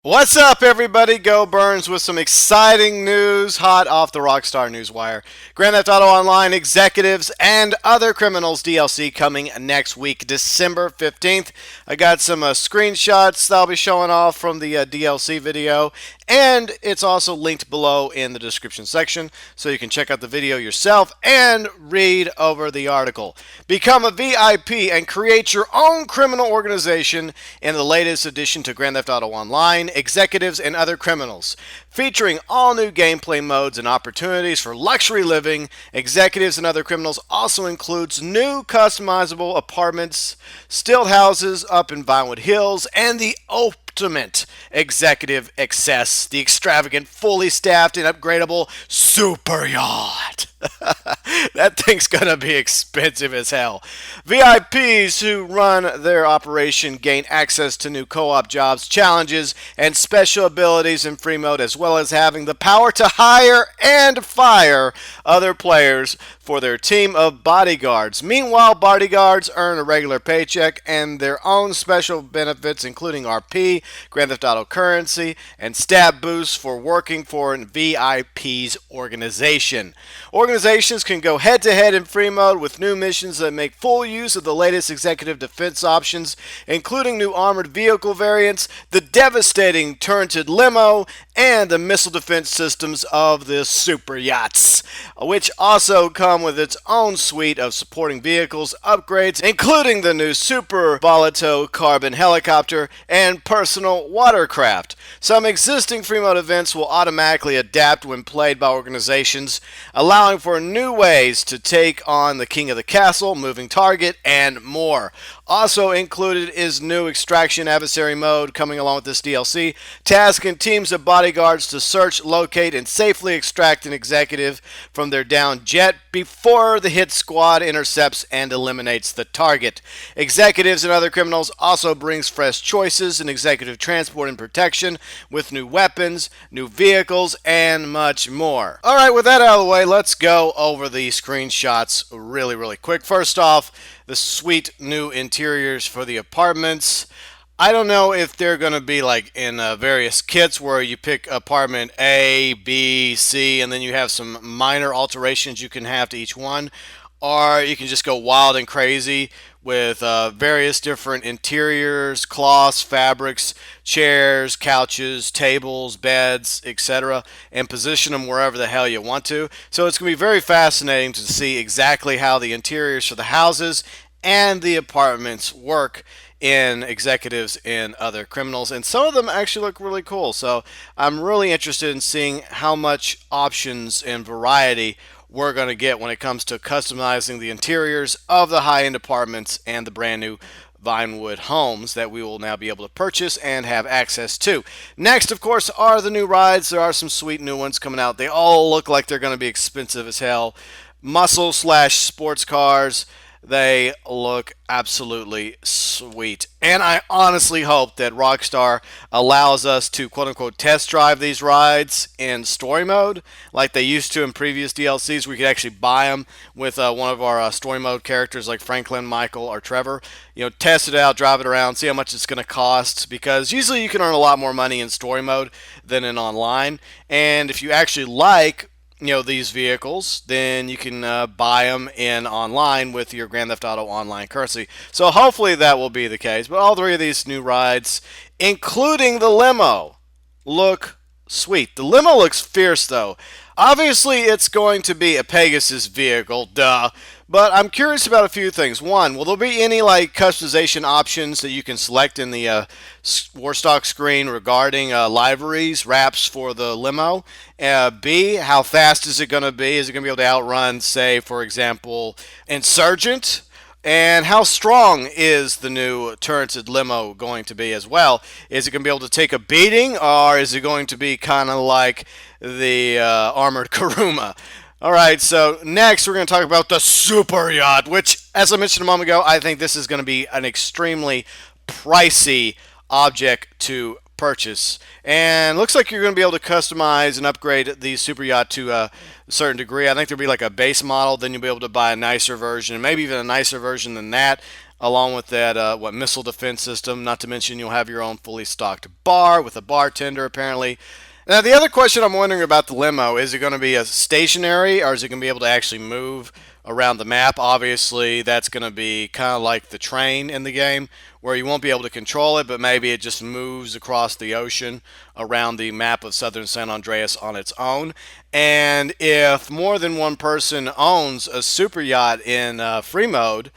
What's up, everybody? GeauxBurns with some exciting news hot off the Rockstar Newswire. Grand Theft Auto Online Executives and Other Criminals DLC coming next week, December 15th. I got some screenshots that I'll be showing off from the DLC video, and it's also linked below in the description section, so you can check out the video yourself and read over the article. Become a VIP and create your own criminal organization in the latest addition to Grand Theft Auto Online Executives and Other Criminals. Featuring all new gameplay modes and opportunities for luxury living, Executives and Other Criminals also includes new customizable apartments, still houses up in Vinewood Hills, and the ultimate executive access, the extravagant, fully staffed, and upgradable super yacht. That thing's gonna be expensive as hell. VIPs who run their operation gain access to new co-op jobs, challenges, and special abilities in free mode, as well as having the power to hire and fire other players for their team of bodyguards. Meanwhile, bodyguards earn a regular paycheck and their own special benefits, including RP, Grand Theft Auto currency, and stat boosts for working for an VIP's organization. Organizations can go head-to-head in free mode with new missions that make full use of the latest executive defense options, including new armored vehicle variants, the devastating turreted limo, and the missile defense systems of the super yachts, which also come with its own suite of supporting vehicles upgrades, including the new Super Volato carbon helicopter and personal watercraft. Some existing free mode events will automatically adapt when played by organizations, allowing for new ways to take on the King of the Castle, moving target, and more. Also included is new extraction adversary mode coming along with this DLC, tasking teams of bodyguards to search, locate, and safely extract an executive from their downed jet before the hit squad intercepts and eliminates the target. Executives and Other Criminals also brings fresh choices in executive transport and protection with new weapons, new vehicles, and much more. Alright, with that out of the way, let's go over the screenshots really quick. First off, the sweet new interiors for the apartments. I don't know if they're going to be like in various kits where you pick apartment A, B, C, and then you have some minor alterations you can have to each one. Or you can just go wild and crazy with various different interiors, cloths, fabrics, chairs, couches, tables, beds, etc., and position them wherever the hell you want to. So it's going to be very fascinating to see exactly how the interiors for the houses and the apartments work in Executives and Other Criminals, and some of them actually look really cool. So I'm really interested in seeing how much options and variety we're going to get when it comes to customizing the interiors of the high-end apartments and the brand new Vinewood homes that we will now be able to purchase and have access to. Next, of course, are the new rides. There are some sweet new ones coming out. They all look like they're going to be expensive as hell. Muscle slash sports cars. They look absolutely sweet. And I honestly hope that Rockstar allows us to quote-unquote test drive these rides in story mode like they used to in previous DLCs. We could actually buy them with one of our story mode characters like Franklin, Michael, or Trevor. You know, test it out, drive it around, see how much it's going to cost, because usually you can earn a lot more money in story mode than in online. And if you actually like these vehicles, then you can buy them in online with your Grand Theft Auto Online currency. So hopefully that will be the case. But all three of these new rides, including the limo, look sweet. The limo looks fierce, though. Obviously, it's going to be a Pegasus vehicle, duh. But I'm curious about a few things. One, will there be any like customization options that you can select in the Warstock screen regarding liveries, wraps for the limo? B, how fast is it going to be? Is it going to be able to outrun, say, for example, Insurgent? And how strong is the new turreted limo going to be as well? Is it going to be able to take a beating, or is it going to be kind of like the armored Kuruma? Alright, so next we're going to talk about the super yacht, which, as I mentioned a moment ago, I think this is going to be an extremely pricey object to purchase. And looks like you're going to be able to customize and upgrade the super yacht to a certain degree. I think there'll be like a base model, then you'll be able to buy a nicer version, and maybe even a nicer version than that. along with that missile defense system. Not to mention you'll have your own fully stocked bar with a bartender apparently. Now the other question I'm wondering about the limo, is it going to be a stationary or is it going to be able to actually move around the map? Obviously that's going to be kind of like the train in the game where you won't be able to control it, but maybe it just moves across the ocean around the map of southern San Andreas on its own. And if more than one person owns a super yacht in free mode,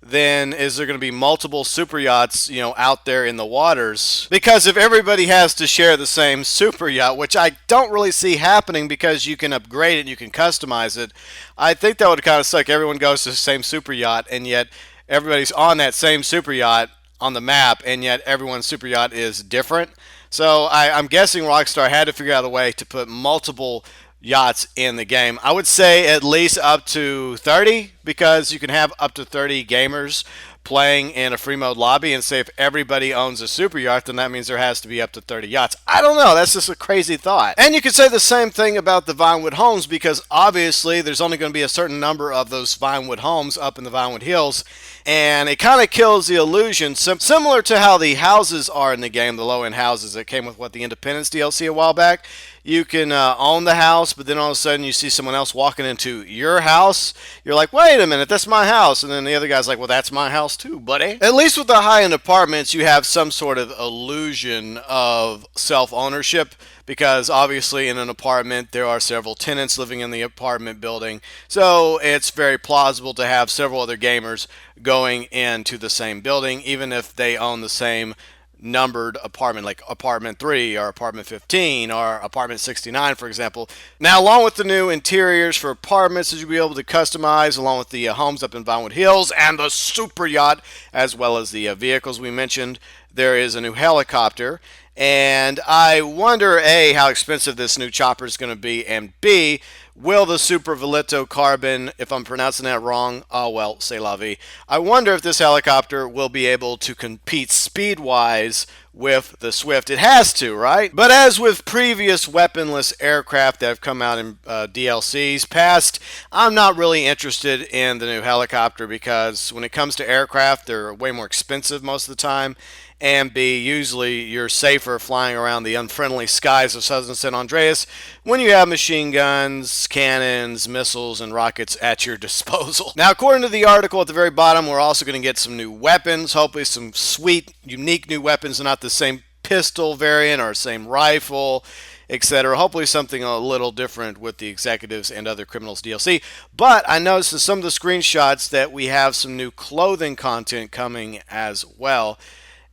then is there going to be multiple super yachts, out there in the waters? Because if everybody has to share the same super yacht, which I don't really see happening because you can upgrade it and you can customize it, I think that would kind of suck. Everyone goes to the same super yacht, and yet everybody's on that same super yacht on the map, and yet everyone's super yacht is different. So I'm guessing Rockstar had to figure out a way to put multiple yachts in the game. I would say at least up to 30, because you can have up to 30 gamers playing in a free mode lobby, and say if everybody owns a super yacht, then that means there has to be up to 30 yachts. I don't know, that's just a crazy thought. And you could say the same thing about the Vinewood homes, because obviously there's only going to be a certain number of those Vinewood homes up in the Vinewood Hills, and it kind of kills the illusion, similar to how the houses are in the game, the low-end houses that came with the Independence DLC a while back. You can own the house, but then all of a sudden you see someone else walking into your house. You're like, wait a minute, that's my house. And then the other guy's like, well, that's my house too, buddy. At least with the high-end apartments, you have some sort of illusion of self-ownership, because obviously in an apartment there are several tenants living in the apartment building. So it's very plausible to have several other gamers going into the same building, even if they own the same numbered apartment, like apartment 3 or apartment 15 or apartment 69, for example. Now, along with the new interiors for apartments that you'll be able to customize, along with the homes up in Vinewood Hills and the super yacht, as well as the vehicles we mentioned, there is a new helicopter. And I wonder, A, how expensive this new chopper is going to be, and B, will the Super Velito Carbon, if I'm pronouncing that wrong, oh well, c'est la vie. I wonder if this helicopter will be able to compete speed-wise with the Swift. It has to, right? But as with previous weaponless aircraft that have come out in DLCs past, I'm not really interested in the new helicopter, because when it comes to aircraft, they're way more expensive most of the time. And B, usually you're safer flying around the unfriendly skies of southern San Andreas when you have machine guns, cannons, missiles, and rockets at your disposal. Now, according to the article at the very bottom, we're also going to get some new weapons, hopefully some sweet, unique new weapons, not the same pistol variant or same rifle, etc. Hopefully something a little different with the Executives and Other Criminals DLC. But I noticed in some of the screenshots that we have some new clothing content coming as well.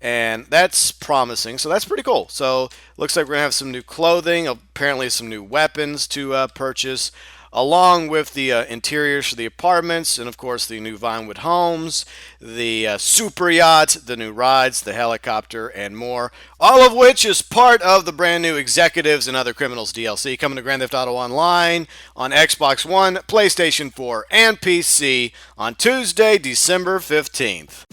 And that's promising, so that's pretty cool. So looks like we're gonna have some new clothing, apparently some new weapons to purchase, along with the interiors for the apartments, and of course the new Vinewood homes, the super yacht, the new rides, the helicopter, and more. All of which is part of the brand new Executives and Other Criminals DLC coming to Grand Theft Auto Online on Xbox One, PlayStation 4, and PC on Tuesday, December 15th.